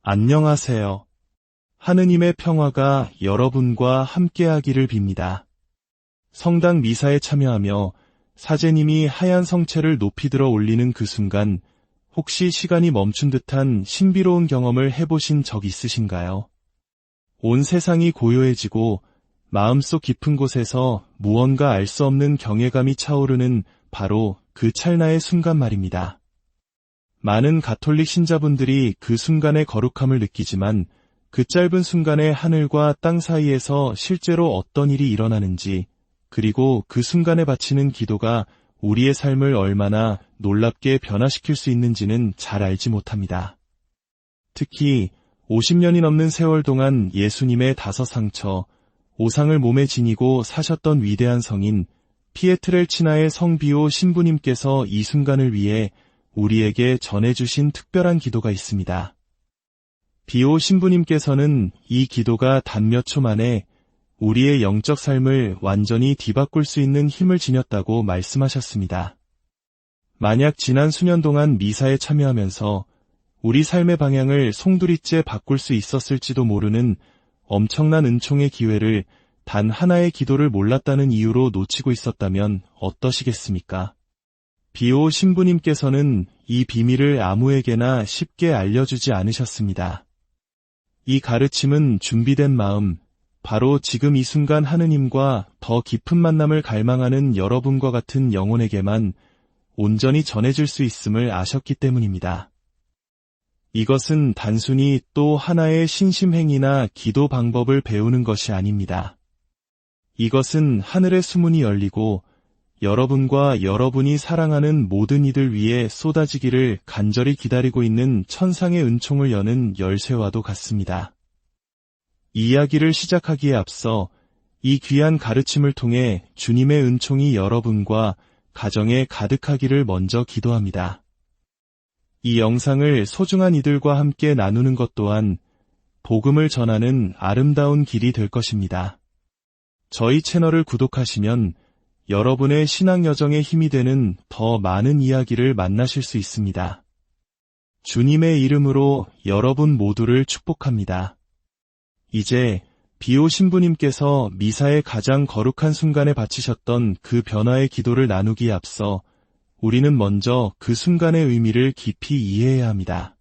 안녕하세요. 하느님의 평화가 여러분과 함께하기를 빕니다. 성당 미사에 참여하며 사제님이 하얀 성체를 높이 들어 올리는 그 순간 혹시 시간이 멈춘 듯한 신비로운 경험을 해보신 적 있으신가요? 온 세상이 고요해지고 마음속 깊은 곳에서 무언가 알 수 없는 경외감이 차오르는 바로 그 찰나의 순간 말입니다. 많은 가톨릭 신자분들이 그 순간의 거룩함을 느끼지만 그 짧은 순간에 하늘과 땅 사이에서 실제로 어떤 일이 일어나는지, 그리고 그 순간에 바치는 기도가 우리의 삶을 얼마나 놀랍게 변화시킬 수 있는지는 잘 알지 못합니다. 특히 50년이 넘는 세월 동안 예수님의 5상처, 5상을 몸에 지니고 사셨던 위대한 성인 피에트렐치나의 성비오 신부님께서 이 순간을 위해 우리에게 전해주신 특별한 기도가 있습니다. 비오 신부님께서는 이 기도가 단 몇 초 만에 우리의 영적 삶을 완전히 뒤바꿀 수 있는 힘을 지녔다고 말씀하셨습니다. 만약 지난 수년 동안 미사에 참여하면서 우리 삶의 방향을 송두리째 바꿀 수 있었을지도 모르는 엄청난 은총의 기회를 단 하나의 기도를 몰랐다는 이유로 놓치고 있었다면 어떠시겠습니까? 비오 신부님께서는 이 비밀을 아무에게나 쉽게 알려주지 않으셨습니다. 이 가르침은 준비된 마음, 바로 지금 이 순간 하느님과 더 깊은 만남을 갈망하는 여러분과 같은 영혼에게만 온전히 전해질 수 있음을 아셨기 때문입니다. 이것은 단순히 또 하나의 신심행위나 기도 방법을 배우는 것이 아닙니다. 이것은 하늘의 수문이 열리고 여러분과 여러분이 사랑하는 모든 이들 위해 쏟아지기를 간절히 기다리고 있는 천상의 은총을 여는 열쇠와도 같습니다. 이야기를 시작하기에 앞서 이 귀한 가르침을 통해 주님의 은총이 여러분과 가정에 가득하기를 먼저 기도합니다. 이 영상을 소중한 이들과 함께 나누는 것 또한 복음을 전하는 아름다운 길이 될 것입니다. 저희 채널을 구독하시면 여러분의 신앙 여정에 힘이 되는 더 많은 이야기를 만나실 수 있습니다. 주님의 이름으로 여러분 모두를 축복합니다. 이제 비오 신부님께서 미사의 가장 거룩한 순간에 바치셨던 그 변화의 기도를 나누기에 앞서 우리는 먼저 그 순간의 의미를 깊이 이해해야 합니다.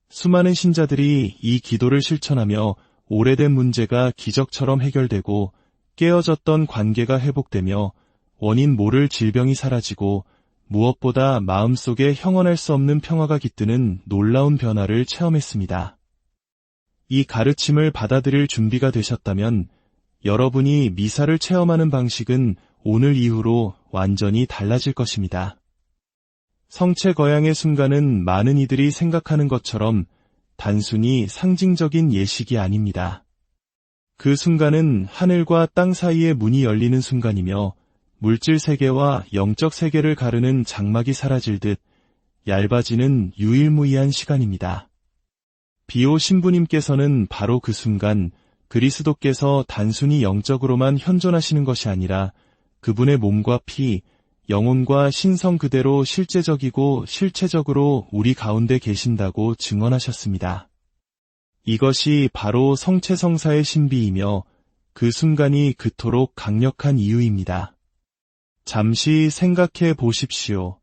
수많은 신자들이 이 기도를 실천하며 오래된 문제가 기적처럼 해결되고 깨어졌던 관계가 회복되며 원인 모를 질병이 사라지고 무엇보다 마음속에 형언할 수 없는 평화가 깃드는 놀라운 변화를 체험했습니다. 이 가르침을 받아들일 준비가 되셨다면 여러분이 미사를 체험하는 방식은 오늘 이후로 완전히 달라질 것입니다. 성체 거양의 순간은 많은 이들이 생각하는 것처럼 단순히 상징적인 예식이 아닙니다. 그 순간은 하늘과 땅 사이의 문이 열리는 순간이며 물질 세계와 영적 세계를 가르는 장막이 사라질 듯 얇아지는 유일무이한 시간입니다. 비오 신부님께서는 바로 그 순간 그리스도께서 단순히 영적으로만 현존하시는 것이 아니라 그분의 몸과 피, 영혼과 신성 그대로 실제적이고 실체적으로 우리 가운데 계신다고 증언하셨습니다. 이것이 바로 성체성사의 신비이며 그 순간이 그토록 강력한 이유입니다. 잠시 생각해 보십시오.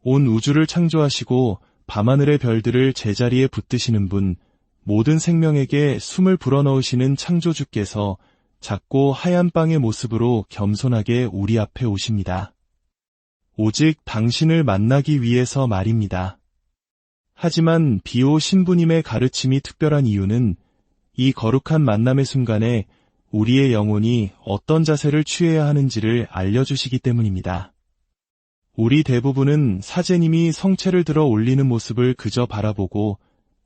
온 우주를 창조하시고 밤하늘의 별들을 제자리에 붙드시는 분, 모든 생명에게 숨을 불어넣으시는 창조주께서 작고 하얀 빵의 모습으로 겸손하게 우리 앞에 오십니다. 오직 당신을 만나기 위해서 말입니다. 하지만 비오 신부님의 가르침이 특별한 이유는 이 거룩한 만남의 순간에 우리의 영혼이 어떤 자세를 취해야 하는지를 알려주시기 때문입니다. 우리 대부분은 사제님이 성체를 들어 올리는 모습을 그저 바라보고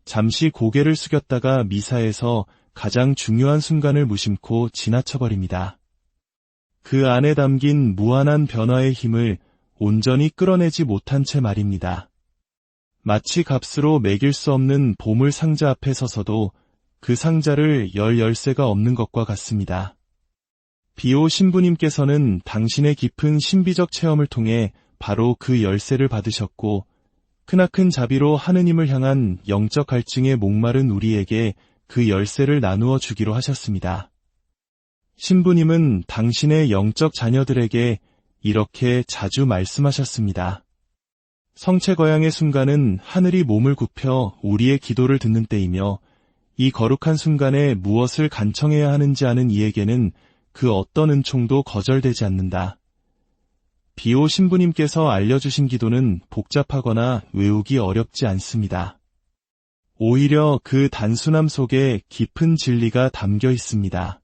잠시 고개를 숙였다가 미사에서 가장 중요한 순간을 무심코 지나쳐버립니다. 그 안에 담긴 무한한 변화의 힘을 온전히 끌어내지 못한 채 말입니다. 마치 값으로 매길 수 없는 보물 상자 앞에 서서도 그 상자를 열 열쇠가 없는 것과 같습니다. 비오 신부님께서는 당신의 깊은 신비적 체험을 통해 바로 그 열쇠를 받으셨고 크나큰 자비로 하느님을 향한 영적 갈증에 목마른 우리에게 그 열쇠를 나누어 주기로 하셨습니다. 신부님은 당신의 영적 자녀들에게 이렇게 자주 말씀하셨습니다. 성체 거양의 순간은 하늘이 몸을 굽혀 우리의 기도를 듣는 때이며 이 거룩한 순간에 무엇을 간청해야 하는지 아는 이에게는 그 어떤 은총도 거절되지 않는다. 비오 신부님께서 알려주신 기도는 복잡하거나 외우기 어렵지 않습니다. 오히려 그 단순함 속에 깊은 진리가 담겨 있습니다.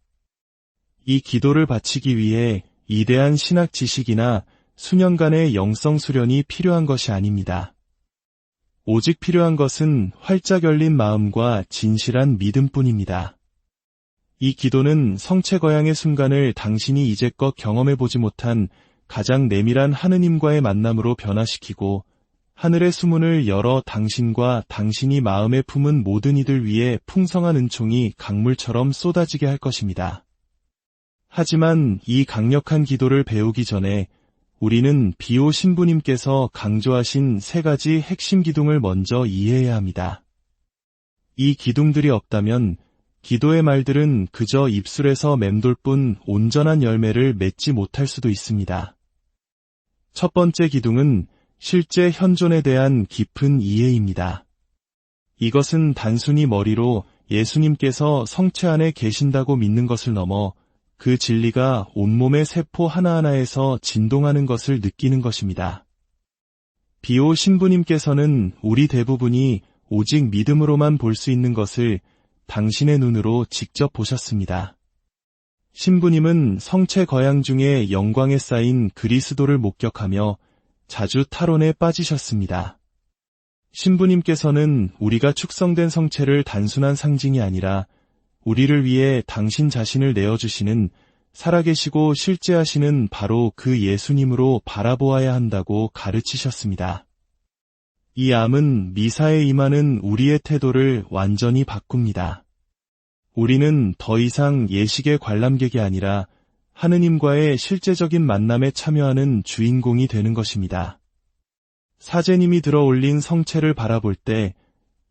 이 기도를 바치기 위해 이대한 신학 지식이나 수년간의 영성 수련이 필요한 것이 아닙니다. 오직 필요한 것은 활짝 열린 마음과 진실한 믿음뿐입니다. 이 기도는 성체 거양의 순간을 당신이 이제껏 경험해보지 못한 가장 내밀한 하느님과의 만남으로 변화시키고 하늘의 수문을 열어 당신과 당신이 마음에 품은 모든 이들 위에 풍성한 은총이 강물처럼 쏟아지게 할 것입니다. 하지만 이 강력한 기도를 배우기 전에 우리는 비오 신부님께서 강조하신 3가지 핵심 기둥을 먼저 이해해야 합니다. 이 기둥들이 없다면 기도의 말들은 그저 입술에서 맴돌 뿐 온전한 열매를 맺지 못할 수도 있습니다. 첫 번째 기둥은 실제 현존에 대한 깊은 이해입니다. 이것은 단순히 머리로 예수님께서 성체 안에 계신다고 믿는 것을 넘어 그 진리가 온몸의 세포 하나하나에서 진동하는 것을 느끼는 것입니다. 비오 신부님께서는 우리 대부분이 오직 믿음으로만 볼 수 있는 것을 당신의 눈으로 직접 보셨습니다. 신부님은 성체 거양 중에 영광에 쌓인 그리스도를 목격하며 자주 탈원에 빠지셨습니다. 신부님께서는 우리가 축성된 성체를 단순한 상징이 아니라 우리를 위해 당신 자신을 내어주시는 살아계시고 실제하시는 바로 그 예수님으로 바라보아야 한다고 가르치셨습니다. 이 암은 미사에 임하는 우리의 태도를 완전히 바꿉니다. 우리는 더 이상 예식의 관람객이 아니라 하느님과의 실제적인 만남에 참여하는 주인공이 되는 것입니다. 사제님이 들어 올린 성체를 바라볼 때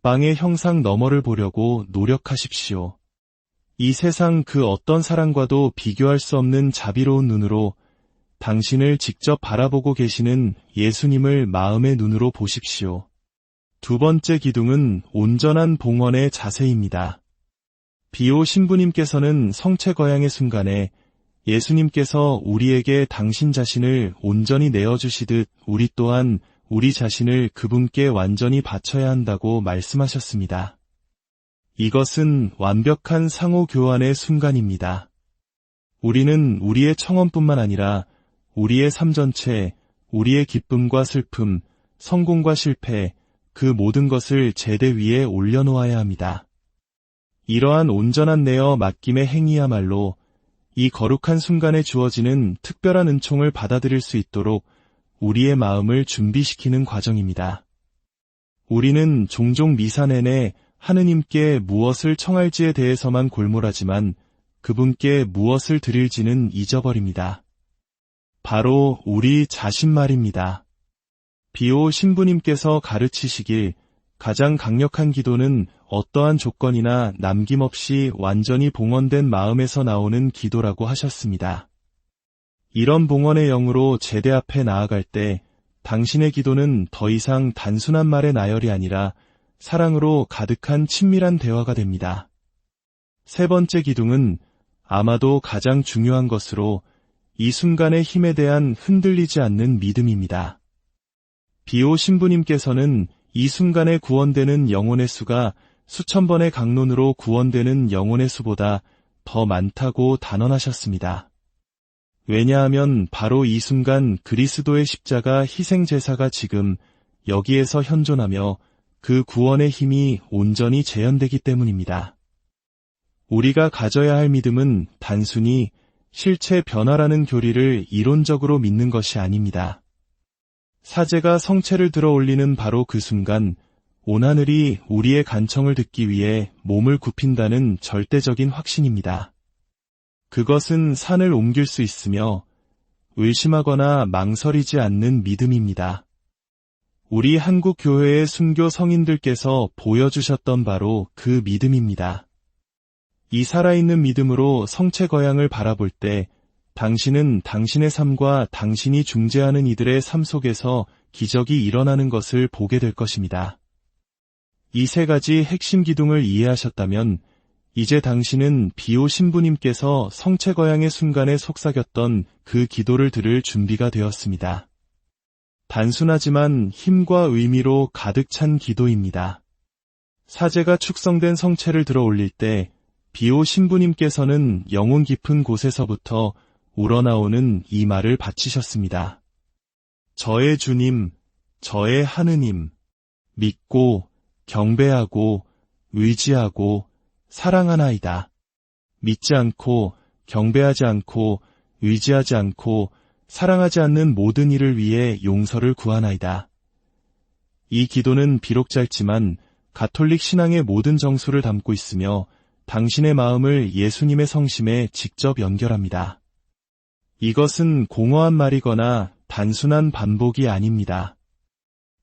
빵의 형상 너머를 보려고 노력하십시오. 이 세상 그 어떤 사랑과도 비교할 수 없는 자비로운 눈으로 당신을 직접 바라보고 계시는 예수님을 마음의 눈으로 보십시오. 두 번째 기둥은 온전한 봉헌의 자세입니다. 비오 신부님께서는 성체 거양의 순간에 예수님께서 우리에게 당신 자신을 온전히 내어주시듯 우리 또한 우리 자신을 그분께 완전히 바쳐야 한다고 말씀하셨습니다. 이것은 완벽한 상호 교환의 순간입니다. 우리는 우리의 청원뿐만 아니라 우리의 삶 전체, 우리의 기쁨과 슬픔, 성공과 실패, 그 모든 것을 제대 위에 올려놓아야 합니다. 이러한 온전한 내어 맡김의 행위야말로 이 거룩한 순간에 주어지는 특별한 은총을 받아들일 수 있도록 우리의 마음을 준비시키는 과정입니다. 우리는 종종 미사 내내 하느님께 무엇을 청할지에 대해서만 골몰하지만 그분께 무엇을 드릴지는 잊어버립니다. 바로 우리 자신 말입니다. 비오 신부님께서 가르치시길 가장 강력한 기도는 어떠한 조건이나 남김없이 완전히 봉헌된 마음에서 나오는 기도라고 하셨습니다. 이런 봉헌의 영으로 제대 앞에 나아갈 때 당신의 기도는 더 이상 단순한 말의 나열이 아니라 사랑으로 가득한 친밀한 대화가 됩니다. 세 번째 기둥은 아마도 가장 중요한 것으로 이 순간의 힘에 대한 흔들리지 않는 믿음입니다. 비오 신부님께서는 이 순간에 구원되는 영혼의 수가 수천 번의 강론으로 구원되는 영혼의 수보다 더 많다고 단언하셨습니다. 왜냐하면 바로 이 순간 그리스도의 십자가 희생 제사가 지금 여기에서 현존하며 그 구원의 힘이 온전히 재현되기 때문입니다. 우리가 가져야 할 믿음은 단순히 실체 변화라는 교리를 이론적으로 믿는 것이 아닙니다. 사제가 성체를 들어 올리는 바로 그 순간 온 하늘이 우리의 간청을 듣기 위해 몸을 굽힌다는 절대적인 확신입니다. 그것은 산을 옮길 수 있으며 의심하거나 망설이지 않는 믿음입니다. 우리 한국 교회의 순교 성인들께서 보여주셨던 바로 그 믿음입니다. 이 살아있는 믿음으로 성체 거양을 바라볼 때 당신은 당신의 삶과 당신이 중재하는 이들의 삶 속에서 기적이 일어나는 것을 보게 될 것입니다. 이 세 가지 핵심 기둥을 이해하셨다면 이제 당신은 비오 신부님께서 성체 거양의 순간에 속삭였던 그 기도를 들을 준비가 되었습니다. 단순하지만 힘과 의미로 가득 찬 기도입니다. 사제가 축성된 성체를 들어 올릴 때 비오 신부님께서는 영혼 깊은 곳에서부터 우러나오는 이 말을 바치셨습니다. 저의 주님, 저의 하느님, 믿고 경배하고 의지하고 사랑하나이다. 믿지 않고 경배하지 않고 의지하지 않고 사랑하지 않는 모든 이를 위해 용서를 구하나이다. 이 기도는 비록 짧지만 가톨릭 신앙의 모든 정수를 담고 있으며 당신의 마음을 예수님의 성심에 직접 연결합니다. 이것은 공허한 말이거나 단순한 반복이 아닙니다.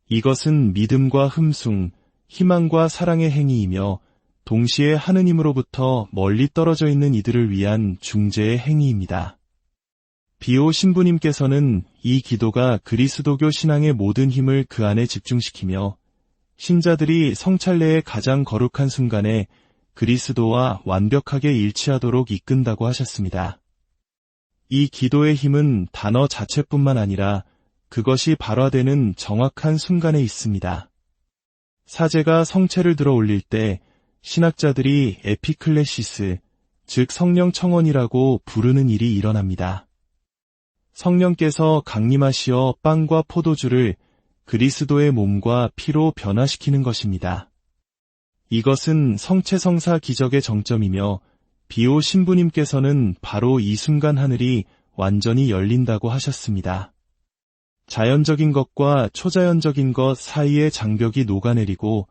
이것은 믿음과 흠숭, 희망과 사랑의 행위이며 동시에 하느님으로부터 멀리 떨어져 있는 이들을 위한 중재의 행위입니다. 비오 신부님께서는 이 기도가 그리스도교 신앙의 모든 힘을 그 안에 집중시키며 신자들이 성찰례의 가장 거룩한 순간에 그리스도와 완벽하게 일치하도록 이끈다고 하셨습니다. 이 기도의 힘은 단어 자체뿐만 아니라 그것이 발화되는 정확한 순간에 있습니다. 사제가 성체를 들어 올릴 때 신학자들이 에피클레시스, 즉 성령 청원이라고 부르는 일이 일어납니다. 성령께서 강림하시어 빵과 포도주를 그리스도의 몸과 피로 변화시키는 것입니다. 이것은 성체성사 기적의 정점이며 비오 신부님께서는 바로 이 순간 하늘이 완전히 열린다고 하셨습니다. 자연적인 것과 초자연적인 것 사이의 장벽이 녹아내리고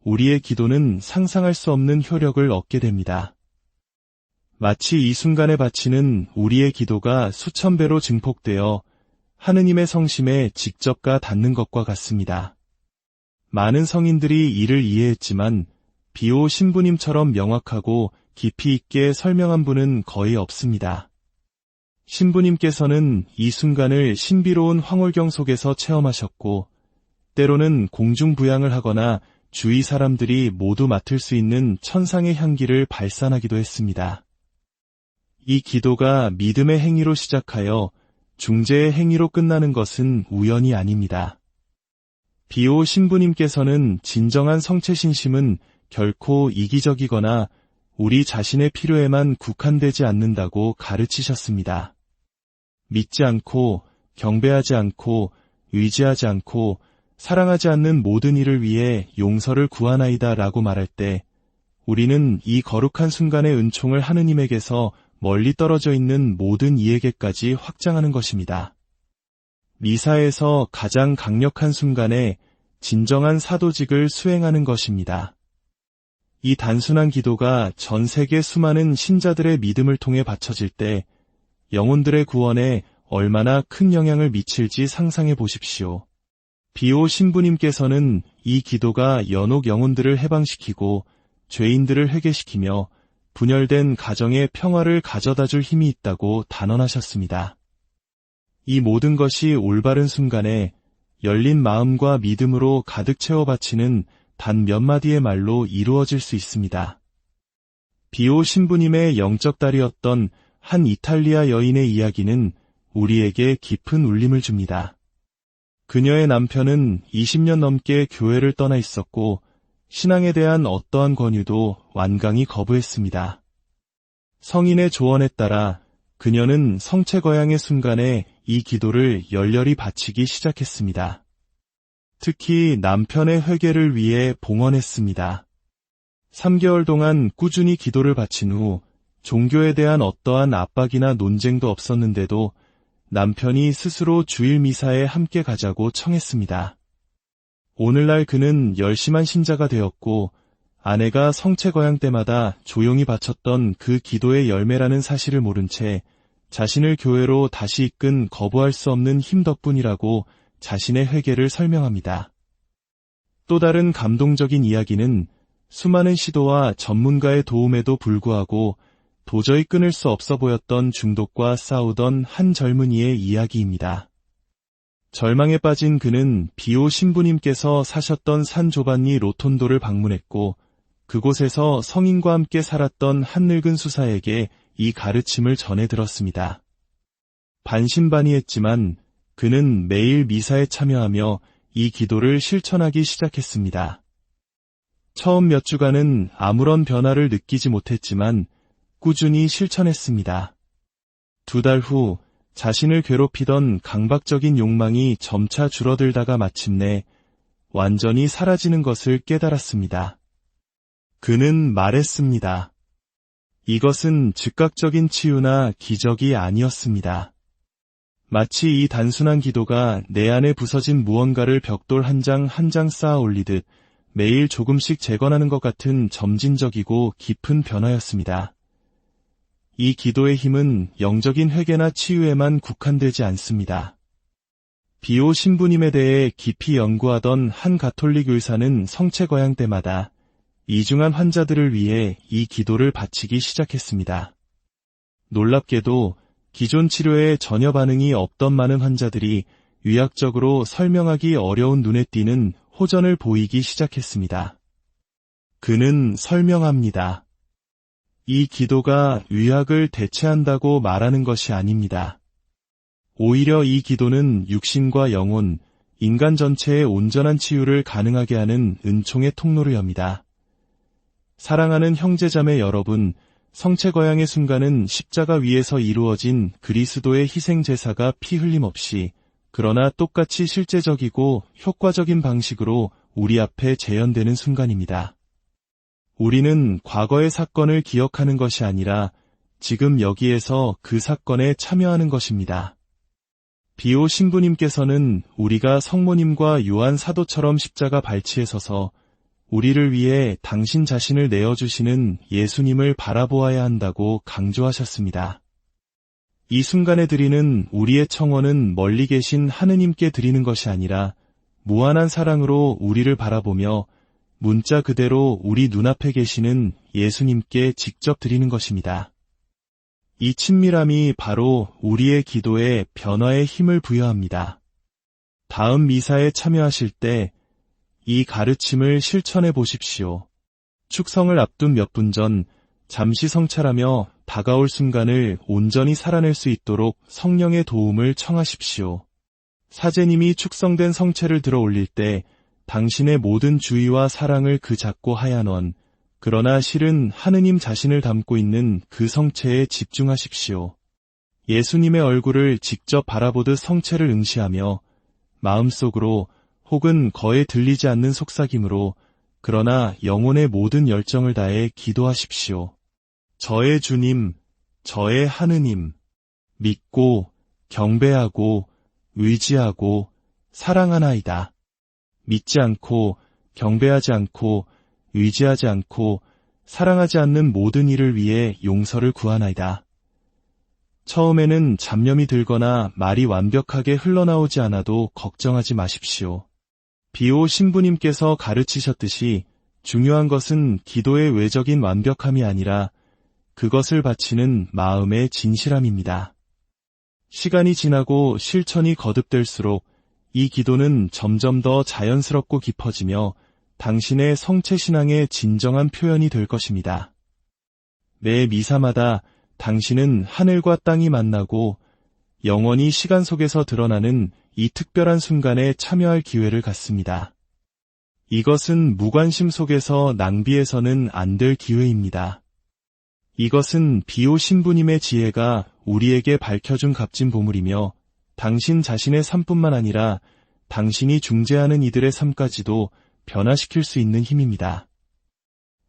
우리의 기도는 상상할 수 없는 효력을 얻게 됩니다. 마치 이 순간에 바치는 우리의 기도가 수천 배로 증폭되어 하느님의 성심에 직접 가 닿는 것과 같습니다. 많은 성인들이 이를 이해했지만 비오 신부님처럼 명확하고 깊이 있게 설명한 분은 거의 없습니다. 신부님께서는 이 순간을 신비로운 황홀경 속에서 체험하셨고 때로는 공중부양을 하거나 주위 사람들이 모두 맡을 수 있는 천상의 향기를 발산하기도 했습니다. 이 기도가 믿음의 행위로 시작하여 중재의 행위로 끝나는 것은 우연이 아닙니다. 비오 신부님께서는 진정한 성체 신심은 결코 이기적이거나 우리 자신의 필요에만 국한되지 않는다고 가르치셨습니다. 믿지 않고 경배하지 않고 의지하지 않고 사랑하지 않는 모든 이를 위해 용서를 구하나이다 라고 말할 때 우리는 이 거룩한 순간의 은총을 하느님에게서 멀리 떨어져 있는 모든 이에게까지 확장하는 것입니다. 미사에서 가장 강력한 순간에 진정한 사도직을 수행하는 것입니다. 이 단순한 기도가 전 세계 수많은 신자들의 믿음을 통해 바쳐질 때 영혼들의 구원에 얼마나 큰 영향을 미칠지 상상해 보십시오. 비오 신부님께서는 이 기도가 연옥 영혼들을 해방시키고 죄인들을 회개시키며 분열된 가정의 평화를 가져다줄 힘이 있다고 단언하셨습니다. 이 모든 것이 올바른 순간에 열린 마음과 믿음으로 가득 채워 바치는 단 몇 마디의 말로 이루어질 수 있습니다. 비오 신부님의 영적 딸이었던 한 이탈리아 여인의 이야기는 우리에게 깊은 울림을 줍니다. 그녀의 남편은 20년 넘게 교회를 떠나 있었고 신앙에 대한 어떠한 권유도 완강히 거부했습니다. 성인의 조언에 따라 그녀는 성체 거양의 순간에 이 기도를 열렬히 바치기 시작했습니다. 특히 남편의 회개를 위해 봉헌했습니다. 3개월 동안 꾸준히 기도를 바친 후 종교에 대한 어떠한 압박이나 논쟁도 없었는데도 남편이 스스로 주일 미사에 함께 가자고 청했습니다. 오늘날 그는 열심한 신자가 되었고 아내가 성체 거양 때마다 조용히 바쳤던 그 기도의 열매라는 사실을 모른 채 자신을 교회로 다시 이끈 거부할 수 없는 힘 덕분이라고 자신의 회개를 설명합니다. 또 다른 감동적인 이야기는 수많은 시도와 전문가의 도움에도 불구하고 도저히 끊을 수 없어 보였던 중독과 싸우던 한 젊은이의 이야기입니다. 절망에 빠진 그는 비오 신부님께서 사셨던 산 조반니 로톤도를 방문했고 그곳에서 성인과 함께 살았던 한 늙은 수사에게 이 가르침을 전해 들었습니다. 반신반의했지만 그는 매일 미사에 참여하며 이 기도를 실천하기 시작했습니다. 처음 몇 주간은 아무런 변화를 느끼지 못했지만 꾸준히 실천했습니다. 2달 후 자신을 괴롭히던 강박적인 욕망이 점차 줄어들다가 마침내 완전히 사라지는 것을 깨달았습니다. 그는 말했습니다. 이것은 즉각적인 치유나 기적이 아니었습니다. 마치 이 단순한 기도가 내 안에 부서진 무언가를 벽돌 한 장 한 장 쌓아 올리듯 매일 조금씩 재건하는 것 같은 점진적이고 깊은 변화였습니다. 이 기도의 힘은 영적인 회개나 치유에만 국한되지 않습니다. 비오 신부님에 대해 깊이 연구하던 한 가톨릭 의사는 성체거양 때마다 이중한 환자들을 위해 이 기도를 바치기 시작했습니다. 놀랍게도 기존 치료에 전혀 반응이 없던 많은 환자들이 의학적으로 설명하기 어려운 눈에 띄는 호전을 보이기 시작했습니다. 그는 설명합니다. 이 기도가 의학을 대체한다고 말하는 것이 아닙니다. 오히려 이 기도는 육신과 영혼, 인간 전체의 온전한 치유를 가능하게 하는 은총의 통로를 엽니다. 사랑하는 형제자매 여러분, 성체거양의 순간은 십자가 위에서 이루어진 그리스도의 희생제사가 피 흘림 없이 그러나 똑같이 실제적이고 효과적인 방식으로 우리 앞에 재현되는 순간입니다. 우리는 과거의 사건을 기억하는 것이 아니라 지금 여기에서 그 사건에 참여하는 것입니다. 비오 신부님께서는 우리가 성모님과 요한 사도처럼 십자가 발치에 서서 우리를 위해 당신 자신을 내어주시는 예수님을 바라보아야 한다고 강조하셨습니다. 이 순간에 드리는 우리의 청원은 멀리 계신 하느님께 드리는 것이 아니라 무한한 사랑으로 우리를 바라보며 문자 그대로 우리 눈앞에 계시는 예수님께 직접 드리는 것입니다. 이 친밀함이 바로 우리의 기도에 변화의 힘을 부여합니다. 다음 미사에 참여하실 때 이 가르침을 실천해 보십시오. 축성을 앞둔 몇 분 전 잠시 성찰하며 다가올 순간을 온전히 살아낼 수 있도록 성령의 도움을 청하십시오. 사제님이 축성된 성체를 들어 올릴 때 당신의 모든 주의와 사랑을 그 작고 하얀 원, 그러나 실은 하느님 자신을 담고 있는 그 성체에 집중하십시오. 예수님의 얼굴을 직접 바라보듯 성체를 응시하며 마음속으로 혹은 거에 들리지 않는 속삭임으로 그러나 영혼의 모든 열정을 다해 기도하십시오. 저의 주님, 저의 하느님, 믿고 경배하고 의지하고 사랑하나이다. 믿지 않고 경배하지 않고 의지하지 않고 사랑하지 않는 모든 이를 위해 용서를 구하나이다. 처음에는 잡념이 들거나 말이 완벽하게 흘러나오지 않아도 걱정하지 마십시오. 비오 신부님께서 가르치셨듯이 중요한 것은 기도의 외적인 완벽함이 아니라 그것을 바치는 마음의 진실함입니다. 시간이 지나고 실천이 거듭될수록 이 기도는 점점 더 자연스럽고 깊어지며 당신의 성체신앙의 진정한 표현이 될 것입니다. 매 미사마다 당신은 하늘과 땅이 만나고 영원히 시간 속에서 드러나는 이 특별한 순간에 참여할 기회를 갖습니다. 이것은 무관심 속에서 낭비해서는 안 될 기회입니다. 이것은 비오 신부님의 지혜가 우리에게 밝혀준 값진 보물이며 당신 자신의 삶뿐만 아니라 당신이 중재하는 이들의 삶까지도 변화시킬 수 있는 힘입니다.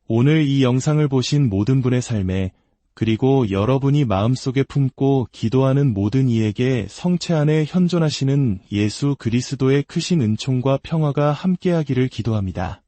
오늘 이 영상을 보신 모든 분의 삶에 그리고 여러분이 마음속에 품고 기도하는 모든 이에게 성체 안에 현존하시는 예수 그리스도의 크신 은총과 평화가 함께하기를 기도합니다.